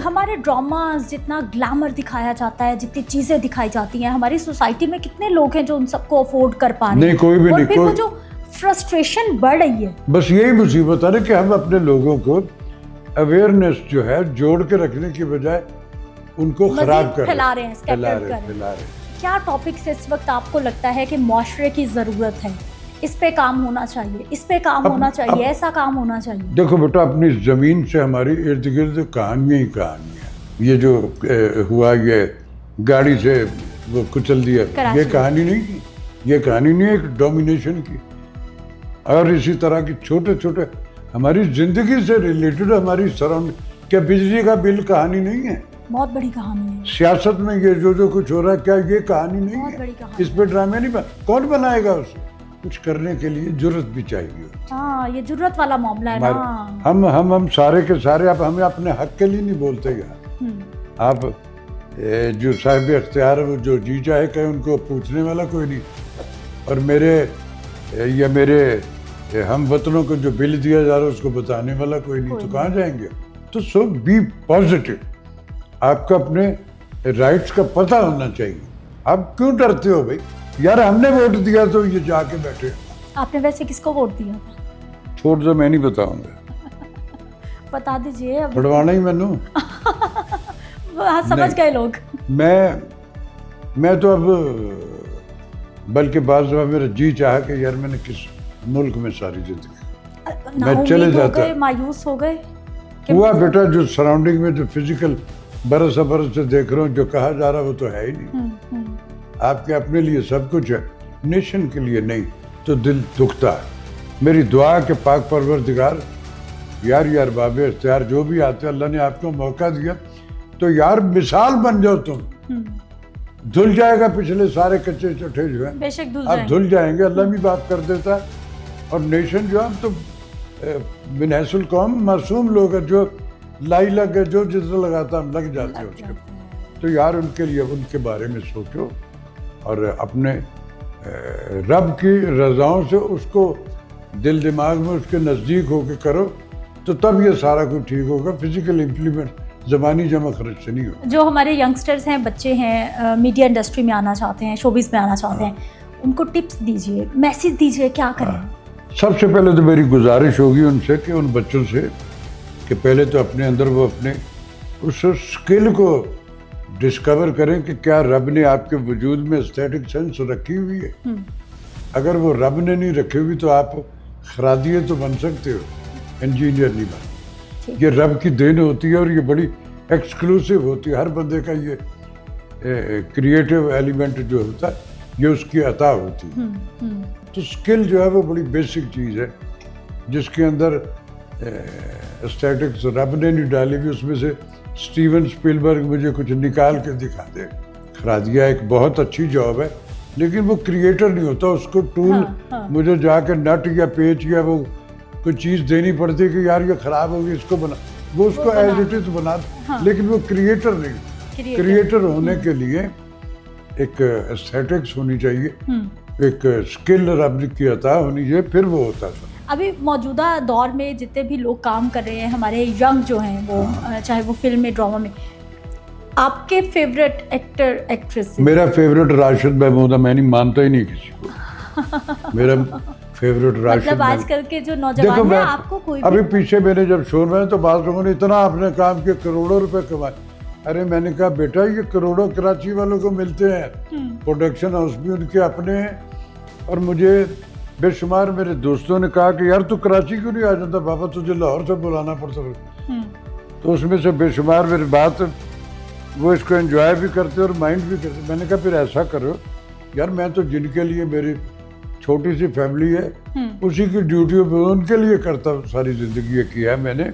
हमारे ड्रामास जितना ग्लैमर दिखाया जाता है, जितनी चीज़ें दिखाई जाती हैं, हमारी सोसाइटी में कितने लोग हैं जो उन सबको अफोर्ड कर पा रहे हैं? नहीं, कोई भी और नहीं, फिर वो जो फ्रस्ट्रेशन बढ़ रही है, बस यही मुसीबत है ना कि हम अपने लोगों को अवेयरनेस जो है जोड़ के रखने की बजाय उनको खराब कर फैला रहे हैं, फैला स्कैटर कर रहे हैं। क्या टॉपिक्स इस वक्त आपको लगता है कि मुआशरे की ज़रूरत है, इस पे काम होना चाहिए, इस पे काम होना चाहिए, ऐसा काम होना चाहिए? देखो बेटा, अपनी ज़मीन से हमारी इर्द गिर्द कहानियाँ ही कहानियाँ। ये जो हुआ, ये गाड़ी से वो कुचल दिया, ये कहानी नहीं की, ये कहानी नहीं है एक डोमिनेशन की। और इसी तरह की छोटे छोटे हमारी ज़िंदगी से रिलेटेड हमारी सराउंड, क्या बिजली का बिल कहानी नहीं है? बहुत बड़ी कहानी है। सियासत में ये जो कुछ हो रहा है, क्या ये कहानी नहीं बहुत है? बड़ी कहानी। इस पे ड्रामे नहीं कौन बनाएगा उसे? कुछ करने के लिए जुर्रत भी चाहिए। हाँ, ये जुर्रत वाला मामला है ना। हम सारे के सारे आप हमें अपने हक के लिए नहीं बोलते यार। आप जो साहिब इख्तियार है, वो जो जी चाहे कहे, उनको पूछने वाला कोई नहीं। और मेरे हम वतनों को जो बिल दिया जा रहा है उसको बताने वाला कोई नहीं, तो कहाँ जाएंगे? तो सो बी पॉजिटिव। आपको अपने राइट्स का पता होना चाहिए। आप क्यों डरते हो भाई? यार हमने वोट दिया तो ये जाके बैठे। आपने वैसे किसको वोट दिया था? छोड़ दो, मैं नहीं बताऊंगा। बता दीजिए। पढ़वाना ही मैनू। हाँ, समझ गए लोग। मैं तो अब बल्कि बाज़ दफ़ा मेरा जी चाहा कि यार मैंने किस मुल्क में सारी जिंदगी मैं चले जाता। मायूस हो गए? हुआ बेटा, जो सराउंडिंग में जो फिजिकल बरस से देख रहा हूँ, जो कहा जा रहा है वो तो है ही नहीं। आपके अपने लिए सब कुछ है, नेशन के लिए नहीं, तो दिल दुखता है। मेरी दुआ के पाक परवरदिगार यार बाबे इख्तियार जो भी आते, अल्लाह ने आपको मौका दिया तो यार मिसाल बन जाओ तुम। धुल जाएगा पिछले सारे कच्चे चट्टे जो है, बेशक आप धुल जाएंगे, अल्लाह भी बात कर देता है। और नेशन जो है, तो बिनहसुल कौम मासूम लोग हैं, जो लाई लग जो जितना लगाता हम लग जाते हैं उसके। तो यार उनके लिए, उनके बारे में सोचो और अपने रब की रज़ाओं से उसको दिल दिमाग में उसके नज़दीक होकर करो, तो तब ये सारा कुछ ठीक होगा। फिजिकल इम्प्लीमेंट ज़बानी जमा खर्च से नहीं होगा। जो हमारे यंगस्टर्स हैं, बच्चे हैं, मीडिया इंडस्ट्री में आना चाहते हैं, शोबिज़ में आना चाहते हैं, उनको टिप्स दीजिए, मैसेज दीजिए, क्या करें? सबसे पहले तो मेरी गुजारिश होगी उनसे कि उन बच्चों से कि पहले तो अपने अंदर वो अपने उस स्किल को डिस्कवर करें कि क्या रब ने आपके वजूद में एस्थेटिक सेंस रखी हुई है। अगर वो रब ने नहीं रखी हुई तो आप खरादिए तो बन सकते हो, इंजीनियर नहीं बन। ये रब की देन होती है और ये बड़ी एक्सक्लूसिव होती है। हर बंदे का ये क्रिएटिव एलिमेंट जो होता है, ये उसकी अता होती है। तो स्किल जो है वो बड़ी बेसिक चीज़ है, जिसके अंदर एस्थेटिक्स रब ने नहीं डाली हुई। उसमें से स्टीवन स्पीलबर्ग मुझे कुछ निकाल के दिखा दे। खरादिया एक बहुत अच्छी जॉब है, लेकिन वो क्रिएटर नहीं होता। उसको टूल मुझे जाकर नट या पेच या वो कोई चीज़ देनी पड़ती है कि यार ये ख़राब होगी, इसको बना, वो उसको एज इट इज बना। लेकिन वो क्रिएटर नहीं। क्रिएटर होने के लिए एक एस्थेटिक्स होनी चाहिए, एक स्किल रब की अता होनी चाहिए, फिर वो होता है। अभी मौजूदा दौर में जितने भी लोग काम कर रहे हैं, हमारे यंग जो हैं, वो चाहे वो फिल्म में, ड्रामा में, आपके फेवरेट एक्टर एक्ट्रेस? मेरा फेवरेट राशिद महमूद है। मैं नहीं मानता ही नहीं किसी को। मेरा फेवरेट राशिद। मतलब आजकल के जो नौजवान हैं, आपको कोई अभी पीछे मैंने जब शो में तो बात लोगों ने इतना अपने काम के करोड़ों रुपए कमाए। अरे मैंने कहा बेटा, ये करोड़ों कराची वालों को मिलते हैं, प्रोडक्शन हाउस भी उनके अपने हैं। और मुझे बेशुमार मेरे दोस्तों ने कहा कि यार तू कराची क्यों नहीं आ जाता बाबा, तुझे लाहौर से बुलाना पड़ता। तो उसमें से बेशुमार मेरी बात, वो इसको एंजॉय भी करते और माइंड भी करते। मैंने कहा फिर ऐसा करो यार, मैं तो जिनके लिए मेरी छोटी सी फैमिली है, उसी की ड्यूटी पे उनके लिए करता हूँ, सारी ज़िंदगी ये किया है मैंने।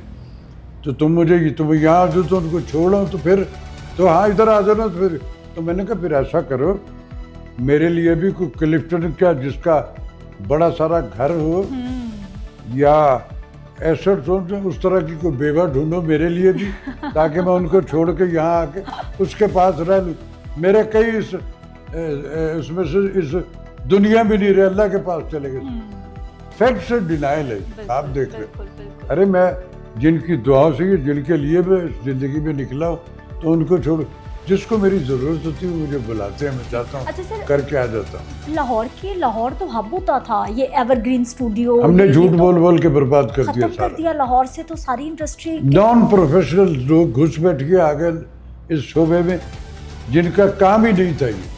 तो तुम यहाँ आ जाओ तो उनको छोड़ो, तो फिर तो हाँ इधर आ जाना। तो फिर तो मैंने कहा फिर ऐसा करो, मेरे लिए भी कोई क्लिफ्टन क्या, जिसका बड़ा सारा घर हो, या एसेट्स हो, उस तरह की कोई बेवा ढूंढो मेरे लिए भी, ताकि मैं उनको छोड़ के यहाँ आके उसके पास रह लूँ। मेरे कई इसमें से इस दुनिया में नहीं रहे, अल्लाह के पास चले गए। फैक्ट से डिनाइल है, आप देख रहे। अरे मैं जिनकी दुआओं से, जिनके लिए मैं ज़िंदगी में निकला हूँ, तो उनको छोड़, जिसको मेरी ज़रूरत होती है मुझे बुलाते हैं, मैं चाहता हूँ अच्छा सर, करके आ जाता हूँ। लाहौर तो हब होता था, ये एवरग्रीन स्टूडियो हमने ये झूठ तो बोल बोल के बर्बाद कर दिया खत्म कर सारा। दिया। लाहौर से तो सारी इंडस्ट्री नॉन प्रोफेशनल लोग घुस बैठ के आ गए इस शोबे में, जिनका काम ही नहीं था। ये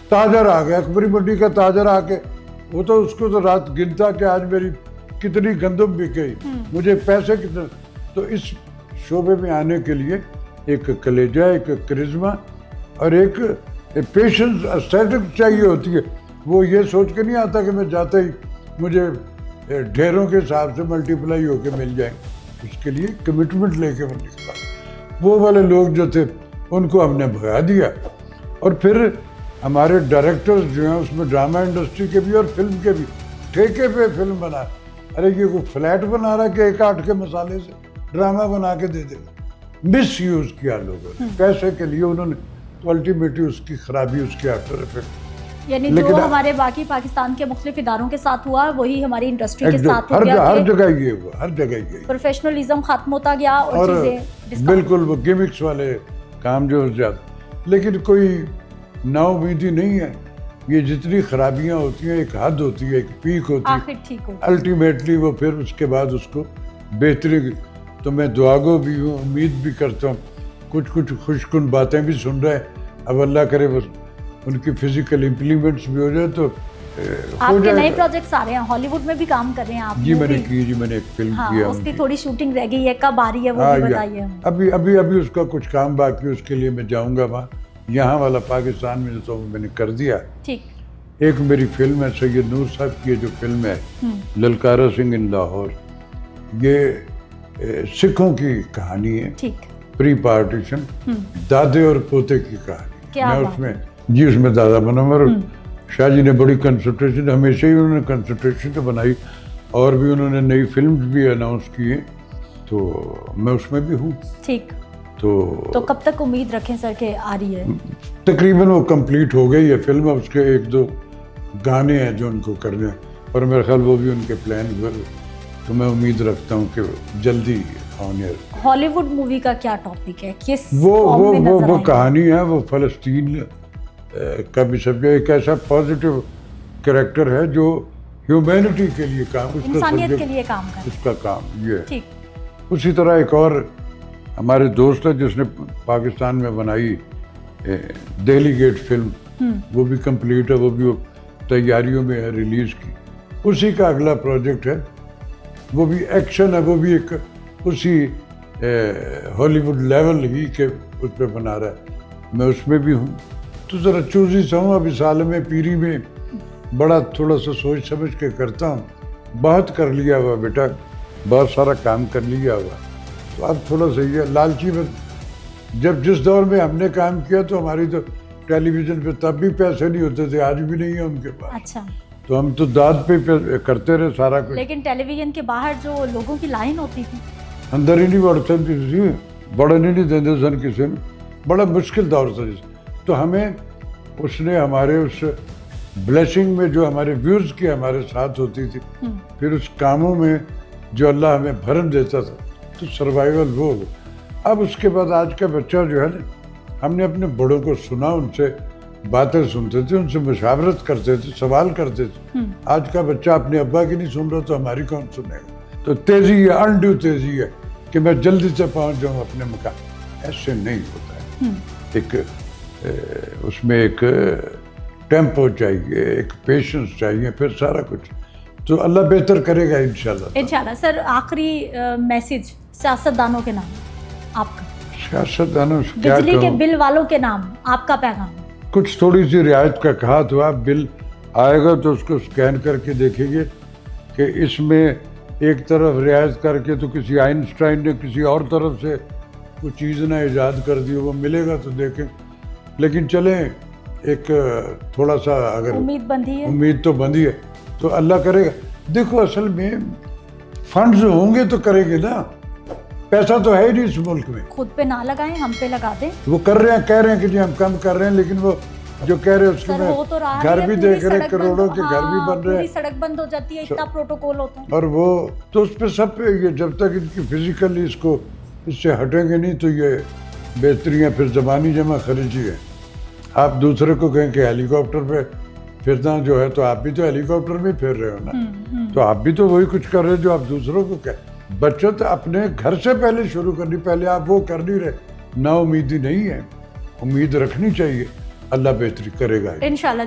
ताजर आ गया, अकबरी मंडी का ताजर आके, वो तो उसको तो रात गिनता कि आज मेरी कितनी गंदम बिक गई, मुझे पैसे कितने। तो इस शोबे में आने के लिए एक कलेजा, एक करिश्मा और एक पेशेंस, एस्थेटिक चाहिए होती है। वो ये सोच के नहीं आता कि मैं जाते ही मुझे ढेरों के हिसाब से मल्टीप्लाई होके मिल जाएंगे। उसके लिए कमिटमेंट लेके वो निकला। वो वाले लोग जो थे उनको हमने भगा दिया। और फिर हमारे डायरेक्टर्स जो हैं उसमें ड्रामा इंडस्ट्री के भी और फिल्म के भी ठेके पे फिल्म बना। अरे ये कोई फ्लैट बना रहा है कि एक आठ के मसाले से ड्रामा बना के दे देगा। मिस यूज़ किया लोगों ने पैसे के लिए, उन्होंने तो अल्टीमेटली उसकी खराबी उसके आफ्टर इफेक्ट। यानी जो हमारे बाकी पाकिस्तान के मुख्तलिफ इदारों के साथ हुआ वही हमारी इंडस्ट्री के साथ हो गया। हर जगह ये हुआ, हर जगह ये प्रोफेशनलिज्म खत्म होता गया और चीजें बिल्कुल वो गिमिक्स वाले काम जो हो जाते। लेकिन कोई नाउमीदी नहीं है। ये जितनी खराबियां होती हैं एक हद होती है, एक पीक होती है, आखिर ठीक हो। अल्टीमेटली वो फिर उसके बाद उसको बेहतरी। तो मैं दुआगो भी हूँ, उम्मीद भी करता हूँ, कुछ कुछ खुशकुन बातें भी सुन रहे हैं। अब अल्लाह करे वो उनकी फिजिकल इम्प्लीमेंट्स भी हो जाए तो आपके नए प्रोजेक्ट्स आ रहे हैं, हॉलीवुड में भी काम कर रहे हैं आप? जी मैंने एक फिल्म किया, उसकी थोड़ी शूटिंग रह गई है, कब आ रही है वो भी बताइए। अभी उसका कुछ काम बाकी, उसके लिए मैं जाऊंगा वहाँ। यहाँ वाला पाकिस्तान में तो मैंने कर दिया। ठीक। एक मेरी फिल्म है सैयद नूर साहब की जो फिल्म है ललकारा सिंह इन लाहौर, ये सिखों की कहानी है। ठीक। प्री पार्टीशन, दादे और पोते की कहानी। मैं उसमें उसमें दादा बना। और शाह जी ने बड़ी कंसंट्रेशन, हमेशा ही उन्होंने कंसंट्रेशन तो बनाई, और भी उन्होंने नई फिल्म भी अनाउंस की है, तो मैं उसमें भी हूँ। ठीक। तो कब तक उम्मीद रखें सर के आ रही है? तकरीबन वो कंप्लीट हो गई है फिल्म। अब उसके एक दो गाने हैं जो उनको करने हैं, और मेरे ख्याल वो भी उनके प्लान पर। तो मैं उम्मीद रखता हूँ कि जल्दी ऑन एयर। हॉलीवुड मूवी का क्या टॉपिक है, किस वो कहानी है, वो फ़लस्तीन का भी सब्जेक्ट, एक ऐसा पॉजिटिव कैरेक्टर है जो ह्यूमैनिटी के लिए काम, इंसानियत के लिए काम कर, उसका काम ये। ठीक। उसी तरह एक और हमारे दोस्त है जिसने पाकिस्तान में बनाई दिल्ली गेट फिल्म, वो भी कंप्लीट है, वो भी तैयारियों में है रिलीज की। उसी का अगला प्रोजेक्ट है, वो भी एक्शन है, वो भी एक उसी हॉलीवुड लेवल ही के उस पर बना रहा है। मैं उसमें भी हूँ। तो ज़रा चूजी सा हूँ अभी साल में पीरी में, बड़ा थोड़ा सा सोच समझ के करता हूँ। बहुत कर लिया हुआ बेटा, बहुत सारा काम कर लिया हुआ, तो अब थोड़ा सही है। लालची में जब जिस दौर में हमने काम किया तो हमारी तो टेलीविज़न पे तब भी पैसे नहीं होते थे, आज भी नहीं है उनके पास। अच्छा। तो हम तो दाद पे करते रहे सारा कुछ। लेकिन टेलीविज़न के बाहर जो लोगों की लाइन होती थी, अंदर ही नहीं बढ़ते थे, बढ़ने नहीं देते सन किसी में। बड़ा मुश्किल दौर था। तो हमें उसने हमारे उस ब्लेसिंग में जो हमारे व्यूज़ की हमारे साथ होती थी, फिर उस कामों में जो अल्लाह हमें भरम देता था, तो सर्वाइवल वो। अब उसके बाद आज का बच्चा जो है ना, हमने अपने बड़ों को सुना, उनसे बातें सुनते थे, उनसे मुशावरत करते थे, सवाल करते थे। आज का बच्चा अपने अब्बा की नहीं सुन रहा तो हमारी कौन सुनेगा? तो तेज़ी है, अनड्यू तेज़ी है कि मैं जल्दी से पहुंच जाऊं अपने मकान। ऐसे नहीं होता है। एक उसमें एक टेम्पो चाहिए, एक पेशेंस चाहिए, फिर सारा कुछ तो अल्लाह बेहतर करेगा इंशाल्लाह। इंशाल्लाह। सर आखिरी मैसेज सियासतदानों के नाम आपका। सियासतदानों से क्या बिजली के कहूं? बिल वालों के नाम आपका पैगाम। कुछ थोड़ी सी रियायत का कहा तो आप बिल आएगा तो उसको स्कैन करके देखेंगे कि इसमें एक तरफ रियायत करके तो किसी आइंस्टाइन ने किसी और तरफ से कुछ चीज़ ना ईजाद कर दी, वो मिलेगा तो देखें। लेकिन चलें, एक थोड़ा सा अगर उम्मीद बंधी है, उम्मीद तो बंधी है, तो अल्लाह करेगा। देखो असल में फंड्स होंगे तो करेंगे ना, पैसा तो है ही नहीं इस मुल्क में। खुद पे ना लगाएं, हम पे लगा दें। वो कर रहे हैं, कह रहे हैं कि जी हम कम कर रहे हैं, लेकिन वो जो कह रहे हैं उसको सर हो तो रहा मैं है, घर भी पूरी देख रहे, सड़क करोड़ों बंद- के घर भी हाँ, बन रहे पूरी हैं। सड़क बंद हो जाती है, इतना प्रोटोकॉल होता है। और वो तो उस पे सब पे ये जब तक इनकी फिजिकली इसको इससे हटेंगे नहीं तो ये बेहतरियाँ फिर ज़बानी जमा खर्ची है। आप दूसरे को कहें कि हेलीकॉप्टर पे फिरना जो है, तो आप भी तो हेलीकॉप्टर में फिर रहे हो ना, तो आप भी तो वही कुछ कर रहे हो जो आप दूसरों को कहें। बचत अपने घर से पहले शुरू करनी, पहले आप वो कर नहीं रहे, ना उम्मीदी नहीं है, उम्मीद रखनी चाहिए, अल्लाह बेहतरी करेगा। इंशाल्लाह